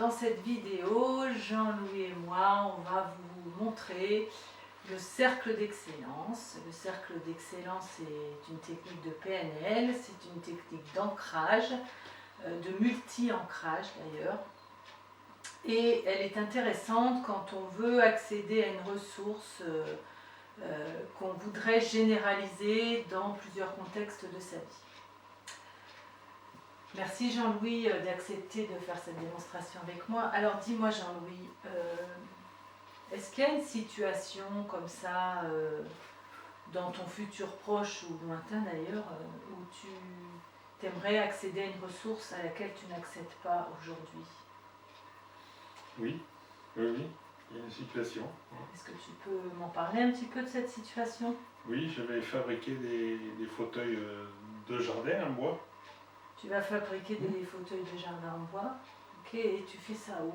dans cette vidéo, Jean-Louis et moi, on va vous montrer le cercle d'excellence. Le cercle d'excellence est une technique de PNL, c'est une technique d'ancrage, de multi-ancrage d'ailleurs. Et elle est intéressante quand on veut accéder à une ressource qu'on voudrait généraliser dans plusieurs contextes de sa vie. Merci Jean-Louis d'accepter de faire cette démonstration avec moi. Alors dis-moi Jean-Louis, est-ce qu'il y a une situation comme ça dans ton futur proche ou lointain d'ailleurs où tu aimerais accéder à une ressource à laquelle tu n'accèdes pas aujourd'hui? Oui, il y a une situation. Est-ce que tu peux m'en parler un petit peu de cette situation? Oui, je vais fabriquer des fauteuils de jardin en bois. Tu vas fabriquer des fauteuils de jardin en bois, ok, et tu fais ça où?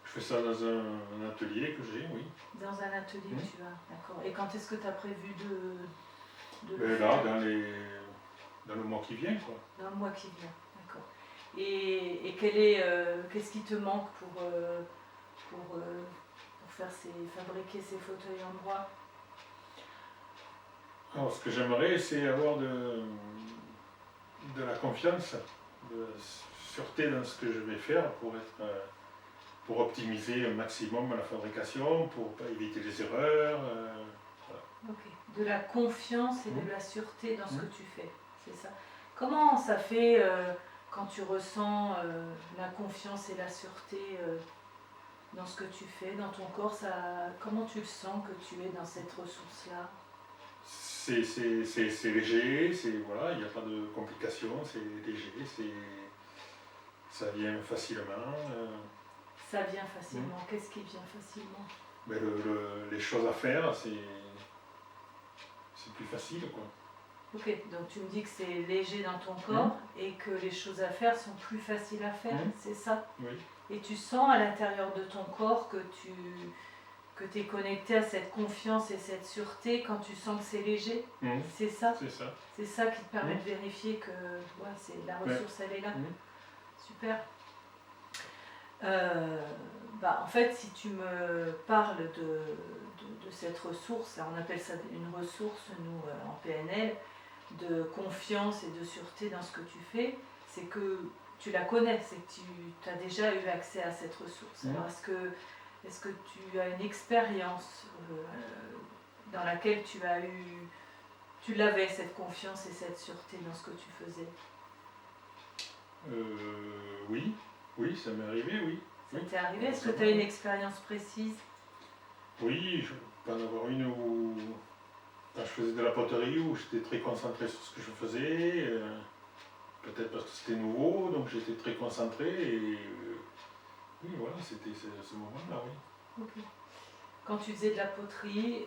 Je fais ça dans un atelier que j'ai, oui. Dans un atelier que tu as, d'accord. Et quand est-ce que tu as prévu de le faire? Là, dans le mois qui vient, quoi. Dans le mois qui vient, d'accord. Et qu'est-ce qui te manque pour fabriquer ces fauteuils en bois? Alors, ce que j'aimerais, c'est avoir de la confiance, de sûreté dans ce que je vais faire pour optimiser un maximum la fabrication, pour pas éviter les erreurs. Voilà. Ok. De la confiance et de la sûreté dans ce que tu fais, c'est ça. Comment ça fait quand tu ressens la confiance et la sûreté dans ce que tu fais, dans ton corps, comment tu le sens que tu es dans cette ressource-là? C'est léger, voilà, il n'y a pas de complications, c'est léger, ça vient facilement. Ça vient facilement. Qu'est-ce qui vient facilement? Mais les choses à faire, c'est plus facile, quoi. Ok, donc tu me dis que c'est léger dans ton corps et que les choses à faire sont plus faciles à faire, c'est ça? Oui. Et tu sens à l'intérieur de ton corps que tu es connecté à cette confiance et cette sûreté quand tu sens que c'est léger, c'est ça? C'est ça. C'est ça qui te permet de vérifier que la ressource elle est là. Super. En fait, si tu me parles de cette ressource, on appelle ça une ressource, nous, en PNL, de confiance et de sûreté dans ce que tu fais, c'est que tu la connais, c'est que tu as déjà eu accès à cette ressource. Alors, est-ce que tu as une expérience dans laquelle tu l'avais, cette confiance et cette sûreté dans ce que tu faisais? Oui, ça m'est arrivé, oui. Ça t'est arrivé? Est-ce que tu as une expérience précise? Oui, je peux en avoir une où, quand je faisais de la poterie, où j'étais très concentré sur ce que je faisais, peut-être parce que c'était nouveau, donc j'étais très concentré, et oui, voilà, c'était ce moment-là, oui. Ok. Quand tu faisais de la poterie,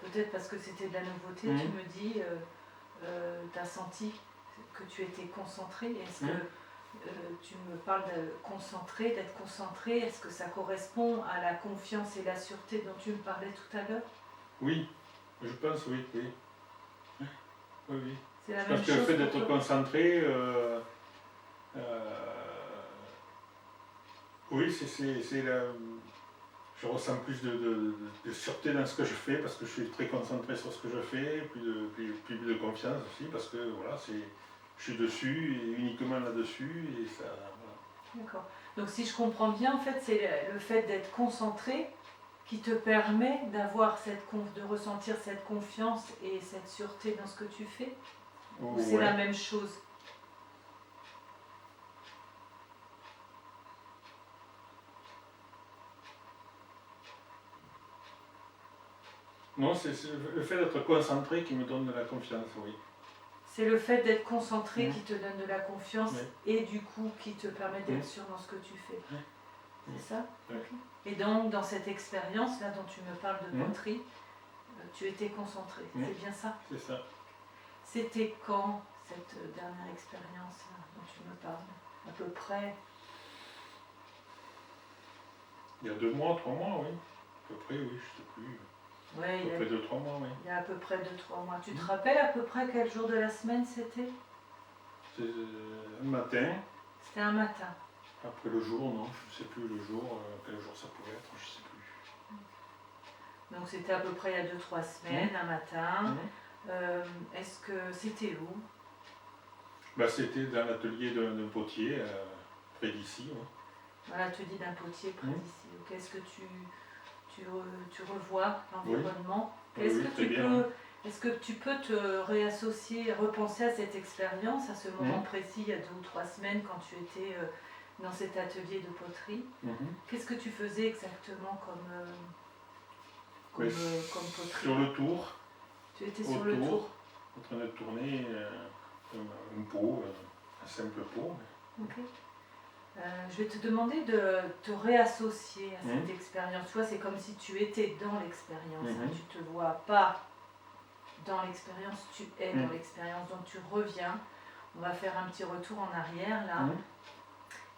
peut-être parce que c'était de la nouveauté, tu me dis, tu as senti que tu étais concentré. Est-ce que tu me parles d'être concentré, est-ce que ça correspond à la confiance et la sûreté dont tu me parlais tout à l'heure? Oui, je pense, oui. C'est la même chose. Parce que le fait d'être concentré, oui, je ressens plus de sûreté dans ce que je fais, parce que je suis très concentré sur ce que je fais, plus de confiance aussi, parce que voilà, je suis dessus et uniquement là-dessus, et ça. Voilà. D'accord. Donc si je comprends bien, en fait, c'est le fait d'être concentré qui te permet de ressentir cette confiance et cette sûreté dans ce que tu fais? Ou c'est la même chose? Non, c'est le fait d'être concentré qui me donne de la confiance, oui. C'est le fait d'être concentré qui te donne de la confiance et du coup qui te permet d'être sûr dans ce que tu fais. C'est ça? Okay. Et donc dans cette expérience là dont tu me parles de poterie, tu étais concentré, c'est bien ça? C'est ça. C'était quand cette dernière expérience dont tu me parles? À peu près? Il y a 2 mois, 3 mois, oui. À peu près, oui, je ne sais plus. Ouais, à peu près 2-3 mois, oui. Il y a à peu près 2-3 mois. Tu te rappelles à peu près quel jour de la semaine c'était? C'est un matin. C'était un matin. Après le jour, non, je ne sais plus le jour, quel jour ça pouvait être, je ne sais plus. Donc c'était à peu près il y a 2-3 semaines, un matin. Est-ce que c'était où? Bah, c'était dans l'atelier d'un potier, près d'ici. Ouais. Dans l'atelier d'un potier près d'ici. Okay. Est-ce que tu revois l'environnement? Oui. Est-ce que tu peux te réassocier, repenser à cette expérience, à ce moment précis, il y a 2 ou 3 semaines, quand tu étais dans cet atelier de poterie? Qu'est-ce que tu faisais exactement comme poterie? Sur le tour. Tu étais sur le tour? En train de tourner une peau, un simple pot. Ok. Je vais te demander de te réassocier à cette expérience. Tu vois, c'est comme si tu étais dans l'expérience. Tu ne te vois pas dans l'expérience, tu es dans l'expérience. Donc tu reviens. On va faire un petit retour en arrière là.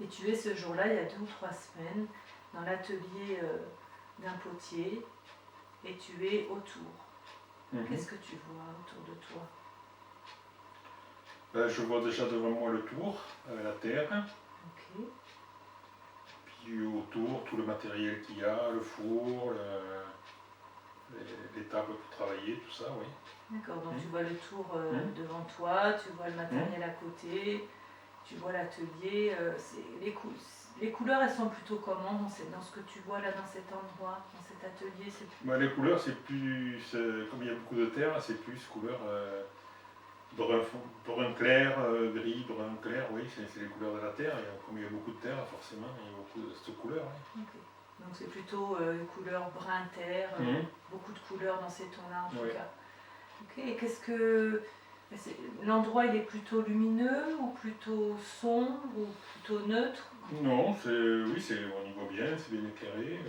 Et tu es ce jour-là, il y a 2 ou 3 semaines, dans l'atelier d'un potier. Et tu es autour. Qu'est-ce que tu vois autour de toi? Je vois déjà devant moi le tour, la terre. Ok. Puis autour, tout le matériel qu'il y a, le four, les tables pour travailler, tout ça, oui. D'accord, donc tu vois le tour devant toi, tu vois le matériel à côté, tu vois l'atelier. Les couleurs, elles sont plutôt comment dans ce que tu vois là, dans cet endroit, dans cet atelier? Les couleurs, c'est plus, comme il y a beaucoup de terre, c'est plus couleur brun clair, gris, brun clair, oui, c'est les couleurs de la terre. Et comme il y a beaucoup de terre, forcément, il y a beaucoup de cette couleur. Oui. Okay. Donc c'est plutôt une couleur brun terre, beaucoup de couleurs dans ces tons-là en tout cas. Ok, et l'endroit il est plutôt lumineux ou plutôt sombre ou plutôt neutre? Non, on y voit bien, c'est bien éclairé.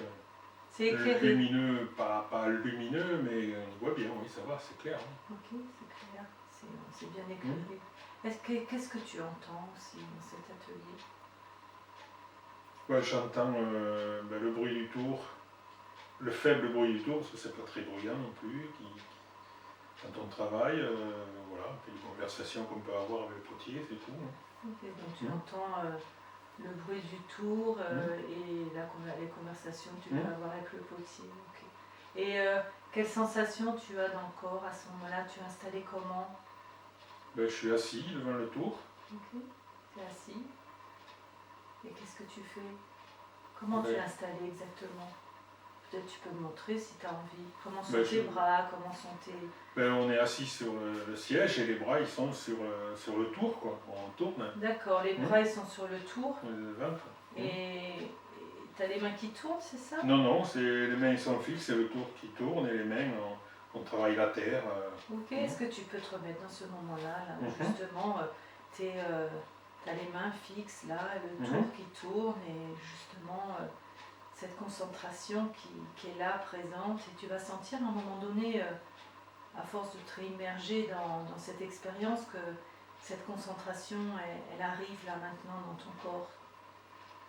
C'est éclairé. Lumineux, pas lumineux, mais on y voit bien, oui, ça va, c'est clair. Ok, c'est clair, c'est bien éclairé. Qu'est-ce que tu entends aussi dans cet atelier? J'entends le bruit du tour, le faible bruit du tour, parce que c'est pas très bruyant non plus, quand on travaille, voilà, les conversations qu'on peut avoir avec le potier, c'est tout. Ok, donc tu entends le bruit du tour et les conversations que tu peux avoir avec le potier. Okay. Et quelle sensation tu as dans le corps à ce moment-là? Tu es installé comment? Je suis assis devant le tour. Ok, tu es assis. Et qu'est-ce que tu fais? Comment tu es installé exactement? Peut-être tu peux me montrer si tu as envie. Comment sont tes bras? Comment sont tes... on est assis sur le siège et les bras ils sont sur le tour, quoi. On tourne. D'accord, les bras ils sont sur le tour. Le ventre. Et tu as les mains qui tournent, c'est ça? Non, les mains sont fixes, c'est le tour qui tourne et les mains, on travaille la terre. Ok, est-ce que tu peux te remettre dans ce moment-là, justement, tu as les mains fixes là, le tour qui tourne et justement cette concentration qui est là, présente, et tu vas sentir à un moment donné, à force de te réimmerger dans cette expérience, que cette concentration, elle arrive là maintenant dans ton corps.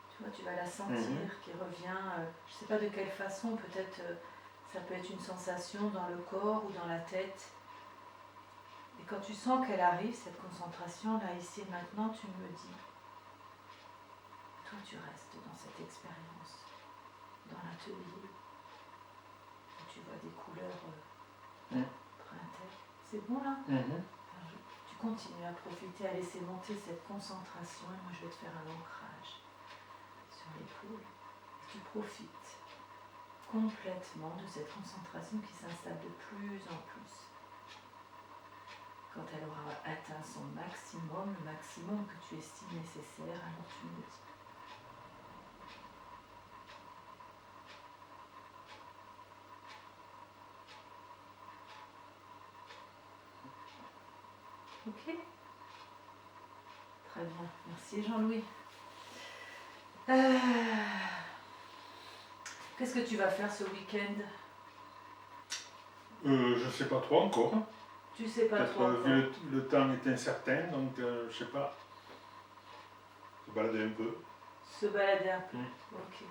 Tu vois, tu vas la sentir qui revient, je ne sais pas de quelle façon, peut-être ça peut être une sensation dans le corps ou dans la tête. Et quand tu sens qu'elle arrive, cette concentration, là, ici et maintenant, tu me dis, toi tu restes dans cette expérience, dans l'atelier, où tu vois des couleurs printemps. C'est bon là? Alors, tu continues à profiter, à laisser monter cette concentration, et moi je vais te faire un ancrage sur l'épaule. Tu profites complètement de cette concentration qui s'installe de plus en plus. Quand elle aura atteint son maximum, le maximum que tu estimes nécessaire, alors tu me le dis. Ok? Très bien. Merci Jean-Louis. Qu'est-ce que tu vas faire ce week-end? Je sais pas trop encore. Tu sais pas trop encore. Le temps est incertain, donc je sais pas. Se balader un peu. Se balader un peu. Ok.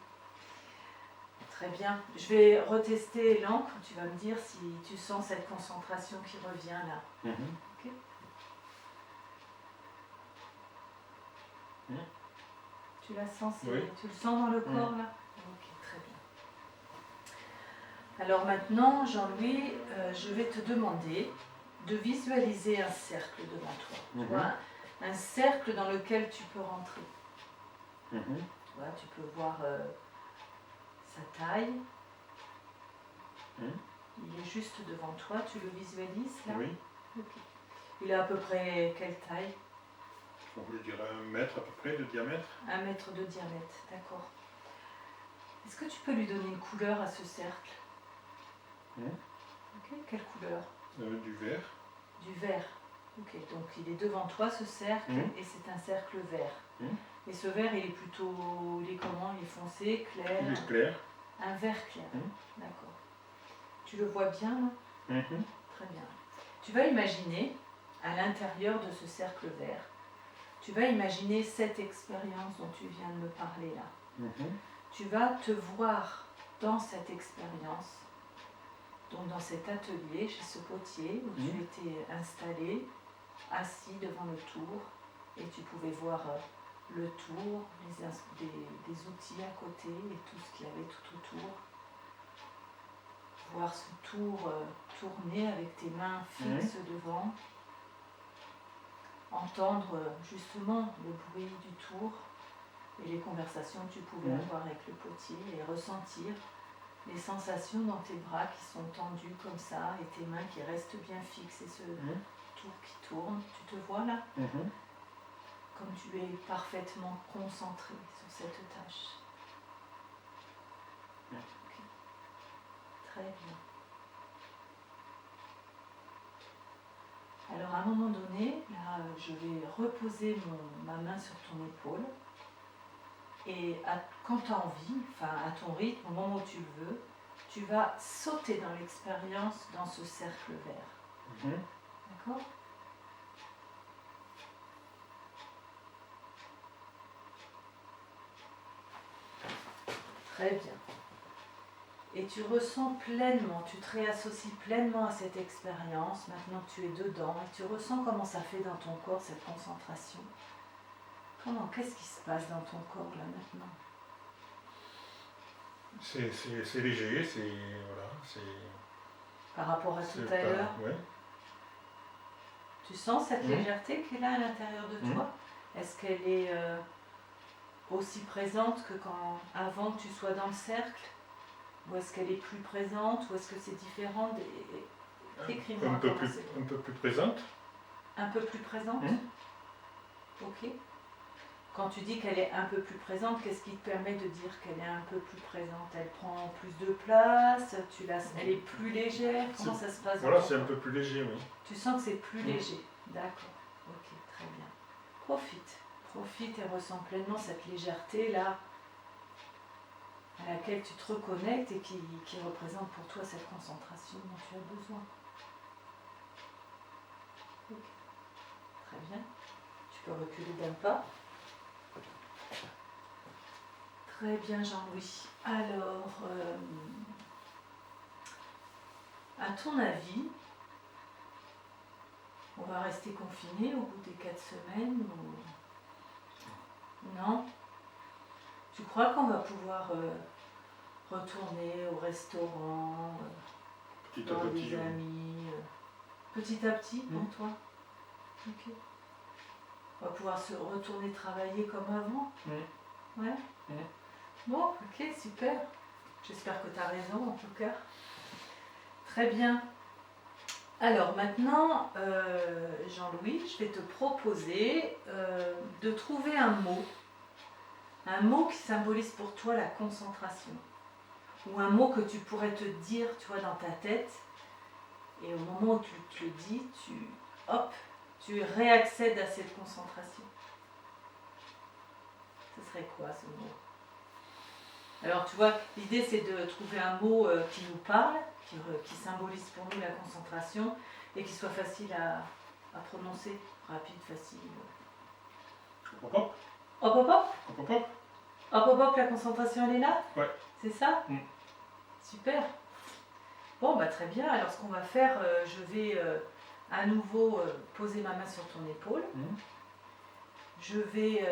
Très bien. Je vais retester l'encre. Tu vas me dire si tu sens cette concentration qui revient là. Ok. Tu la sens, Oui. tu le sens dans le corps là? Ok, très bien. Alors maintenant, Jean-Louis, je vais te demander de visualiser un cercle devant toi. Tu vois, un cercle dans lequel tu peux rentrer. Tu vois, tu peux voir sa taille. Il est juste devant toi, tu le visualises là? Oui. Okay. Il a à peu près quelle taille? Je dirais 1 mètre à peu près de diamètre. 1 mètre de diamètre, d'accord. Est-ce que tu peux lui donner une couleur à ce cercle? Ok, quelle couleur? Du vert. Du vert. Ok, donc il est devant toi ce cercle et c'est un cercle vert. Et ce vert, il est plutôt, il est comment? Il est foncé, clair? Il est clair. Un vert clair, d'accord. Tu le vois bien là? Très bien. Tu vas imaginer, à l'intérieur de ce cercle vert, tu vas imaginer cette expérience dont tu viens de me parler là. Tu vas te voir dans cette expérience, donc dans cet atelier, chez ce potier, où tu étais installé, assis devant le tour, et tu pouvais voir le tour, des outils à côté et tout ce qu'il y avait tout autour. Voir ce tour tourner avec tes mains fixes devant. Entendre justement le bruit du tour et les conversations que tu pouvais avoir avec le potier et ressentir les sensations dans tes bras qui sont tendus comme ça et tes mains qui restent bien fixes et ce tour qui tourne. Tu te vois là? Comme tu es parfaitement concentré sur cette tâche. Okay. Très bien. Alors à un moment donné, là, je vais reposer ma main sur ton épaule et quand tu as envie, enfin à ton rythme, au moment où tu le veux, tu vas sauter dans l'expérience dans ce cercle vert. D'accord? Très bien. Et tu ressens pleinement, tu te réassocies pleinement à cette expérience, maintenant que tu es dedans, et tu ressens comment ça fait dans ton corps cette concentration. Qu'est-ce qui se passe dans ton corps là maintenant? C'est léger, c'est... Par rapport à tout à l'heure? Oui. Tu sens cette légèreté qui est là à l'intérieur de toi? Est-ce qu'elle est aussi présente que avant que tu sois dans le cercle? Ou est-ce qu'elle est plus présente? Ou est-ce que c'est différent? Décris-moi un peu plus présente. Un peu plus présente? Ok. Quand tu dis qu'elle est un peu plus présente, qu'est-ce qui te permet de dire qu'elle est un peu plus présente? Elle prend plus de place? Elle est plus légère? Comment ça se passe? Voilà, c'est un peu plus léger, oui. Tu sens que c'est plus léger? D'accord. Ok, très bien. Profite et ressens pleinement cette légèreté là, à laquelle tu te reconnectes et qui représente pour toi cette concentration dont tu as besoin. Okay. Très bien. Tu peux reculer d'un pas. Très bien, Jean-Louis. Alors, à ton avis, on va rester confiné au bout des 4 semaines ou... Non? Tu crois qu'on va pouvoir retourner au restaurant, voir des amis, petit à petit pour toi? Ok. On va pouvoir se retourner travailler comme avant? Ouais? Bon, ok, super. J'espère que tu as raison en tout cas. Très bien. Alors maintenant, Jean-Louis, je vais te proposer de trouver un mot qui symbolise pour toi la concentration, ou un mot que tu pourrais te dire, tu vois, dans ta tête, et au moment où tu le dis, tu réaccèdes à cette concentration. Ce serait quoi ce mot? Alors tu vois, l'idée c'est de trouver un mot qui nous parle, qui symbolise pour nous la concentration, et qui soit facile à prononcer, rapide, facile. Hop hop. Hop hop hop. Hop hop. Hop hop hop, la concentration elle est là? Ouais. C'est ça? Super. Bon, bah très bien. Alors ce qu'on va faire, je vais à nouveau poser ma main sur ton épaule. Je vais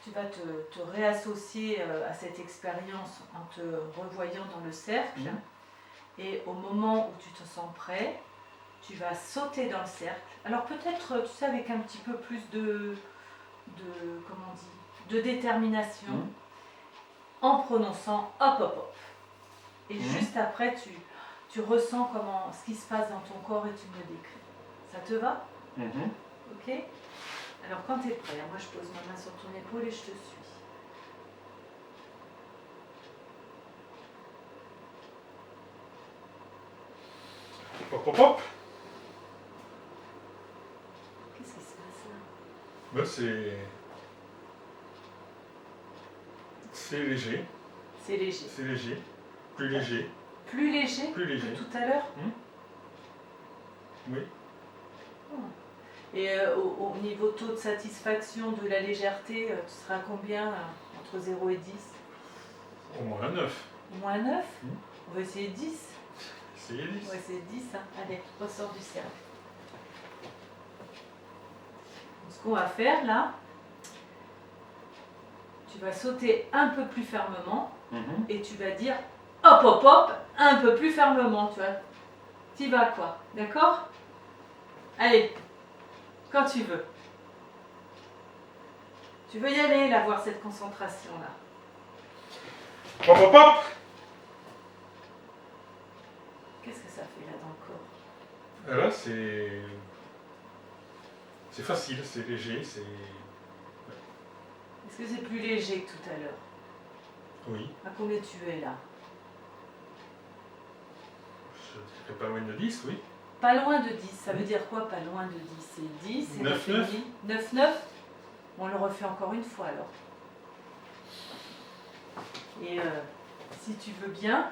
tu vas te réassocier à cette expérience en te revoyant dans le cercle. Et au moment où tu te sens prêt, tu vas sauter dans le cercle. Alors peut-être, tu sais, avec un petit peu plus comment on dit, de détermination, en prononçant hop hop hop. Et juste après, tu ressens ce qui se passe dans ton corps et tu me le décris. Ça te va? Ok? Alors quand tu es prêt, moi je pose ma main sur ton épaule et je te suis. Hop, hop, hop. Qu'est-ce qui se passe là? Ben, c'est léger. C'est léger. C'est léger. Plus léger. Plus léger Plus léger. que tout à l'heure? Oui. Et au niveau taux de satisfaction de la légèreté, tu seras à combien entre 0 et 10? Au moins un 9. Au moins 9? On va essayer 10. Essayez 10. On va essayer 10. Hein. Allez, ressort du cercle. Ce qu'on va faire là, tu vas sauter un peu plus fermement et tu vas dire hop hop hop un peu plus fermement, tu vois. T'y vas quoi, d'accord? Allez, quand tu veux. Tu veux y aller, là, voir cette concentration-là. Hop, hop, hop. Qu'est-ce que ça fait là dans le corps? Là, c'est facile, c'est léger, c'est... Est-ce que c'est plus léger que tout à l'heure? Oui. À combien tu es là? Je dirais pas loin de 10, oui. Pas loin de 10, ça veut dire quoi pas loin de 10? C'est 10, c'est 9, 9, 9. On le refait encore une fois alors. Et si tu veux bien,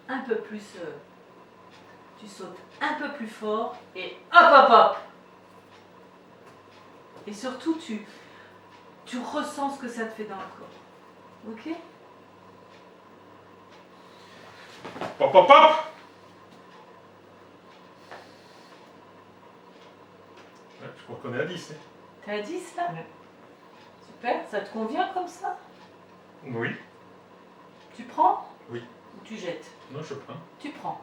un peu plus, tu sautes un peu plus fort et hop hop hop. Et surtout tu ressens ce que ça te fait dans le corps. Ok? Hop, hop, hop. Ouais, je crois qu'on est à 10. Hein. T'es à 10 là? Super, ça te convient comme ça? Oui. Tu prends? Oui. Ou tu jettes? Non, je prends. Tu prends.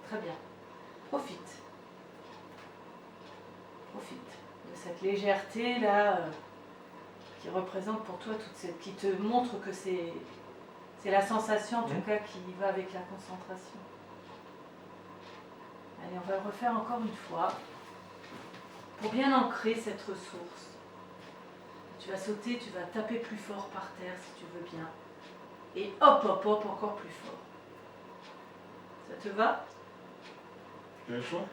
Très bien. Profite. Profite de cette légèreté là qui représente pour toi toute cette, qui te montre que c'est la sensation en tout cas qui va avec la concentration. Allez, on va le refaire encore une fois pour bien ancrer cette ressource. Tu vas sauter, tu vas taper plus fort par terre si tu veux bien. Et hop, hop, hop, encore plus fort. Ça te va? Tu as le choix?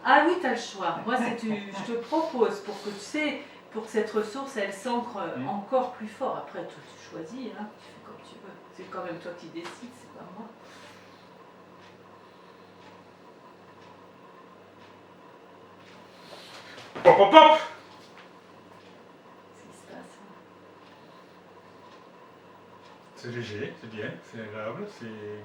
Ah oui, tu as le choix. Moi, je te propose pour que tu sais, pour que cette ressource, elle s'ancre encore plus fort. Après, toi, tu choisis, hein, tu fais comme tu veux. C'est quand même toi qui décides, c'est pas moi. Hop, hop, hop. Qu'est-ce qui se passe? C'est léger, c'est bien, c'est agréable, c'est...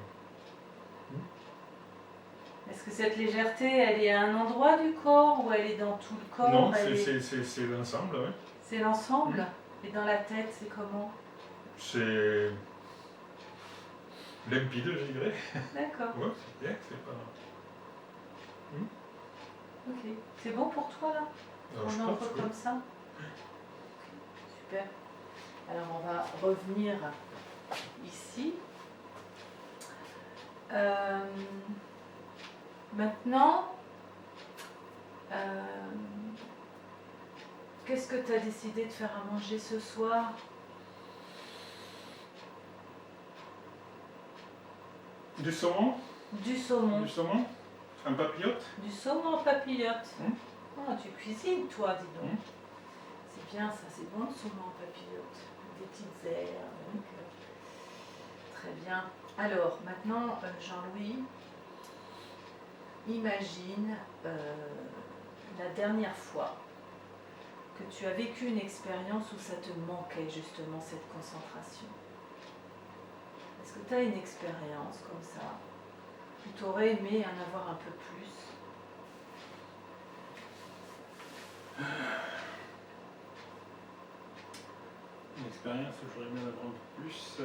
Est-ce que cette légèreté, elle est à un endroit du corps ou elle est dans tout le corps? Non, c'est l'ensemble, oui. C'est l'ensemble? Et dans la tête, c'est comment? C'est limpide, je dirais. D'accord. Ouais, c'est bien, c'est pas... Ok. C'est bon pour toi, là? Alors, je On pense, entre oui. comme ça? Super. Alors, on va revenir ici. Maintenant, qu'est-ce que tu as décidé de faire à manger ce soir? Du saumon? Du saumon. Du saumon? Un papillote? Du saumon en papillote. Oh, tu cuisines, toi, dis donc. C'est bien, ça, c'est bon, le saumon en papillote. Des petites herbes. Donc, très bien. Alors, maintenant, Jean-Louis, imagine la dernière fois que tu as vécu une expérience où ça te manquait justement cette concentration. Est-ce que tu as une expérience comme ça où tu aurais aimé en avoir un peu plus? expérience, j'aurais aimé en avoir un peu plus.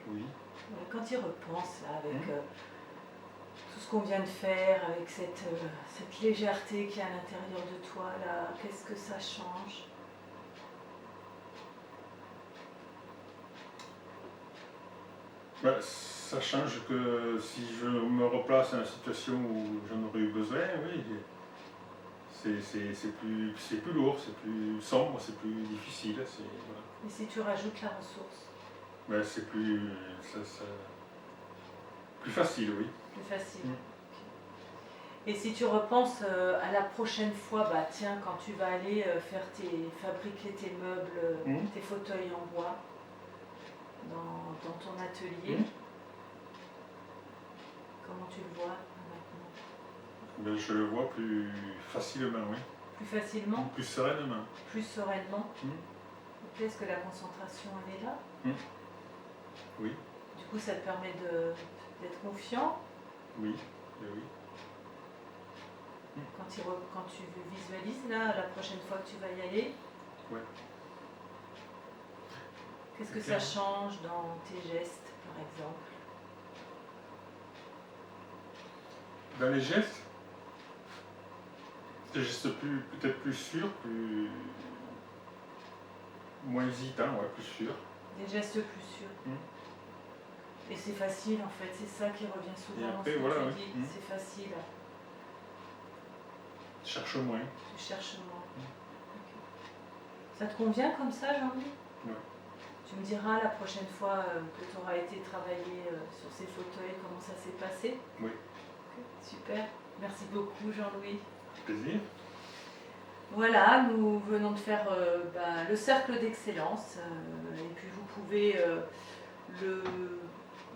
Oui. Quand tu y repenses là, avec tout ce qu'on vient de faire, avec cette légèreté qui est à l'intérieur de toi, là, qu'est-ce que ça change? Bah, ça change que si je me replace dans la situation où j'en aurais eu besoin, oui, c'est plus lourd, c'est plus sombre, c'est plus difficile. Voilà. Et si tu rajoutes la ressource? Ben, c'est plus, plus facile, oui. Plus facile. Et si tu repenses à la prochaine fois, bah tiens, quand tu vas aller fabriquer tes meubles, tes fauteuils en bois dans ton atelier, comment tu le vois maintenant? Ben, je le vois plus facilement, oui. Plus facilement? Plus sereinement. Plus sereinement. Est-ce que la concentration, elle est là? Oui. Du coup, ça te permet d'être confiant? Oui, oui. Quand tu visualises, là, la prochaine fois que tu vas y aller, qu'est-ce que ça change dans tes gestes, par exemple? Dans les gestes, des gestes peut-être plus sûrs, moins hésitants, plus sûrs. Des gestes plus sûrs. Et c'est facile en fait, c'est ça qui revient souvent dans ce que tu dis, c'est facile. Tu cherches moins. Tu cherches moins. Okay. Ça te convient comme ça, Jean-Louis? Oui. Tu me diras la prochaine fois que tu auras été travailler sur ces fauteuils, comment ça s'est passé? Oui. Okay. Super, merci beaucoup Jean-Louis. Plaisir. Voilà, nous venons de faire le cercle d'excellence et puis vous pouvez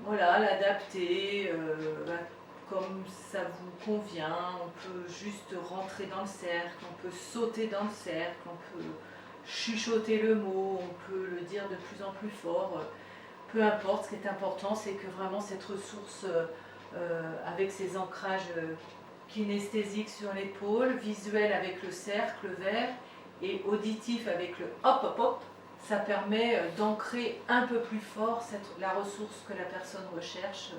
l'adapter comme ça vous convient. On peut juste rentrer dans le cercle, on peut sauter dans le cercle, on peut chuchoter le mot, on peut le dire de plus en plus fort. Peu importe, ce qui est important, c'est que vraiment cette ressource avec ces ancrages kinesthésiques sur l'épaule, visuel avec le cercle vert et auditif avec le hop hop hop, ça permet d'ancrer un peu plus fort la ressource que la personne recherche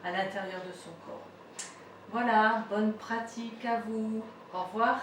à l'intérieur de son corps. Voilà, bonne pratique à vous. Au revoir.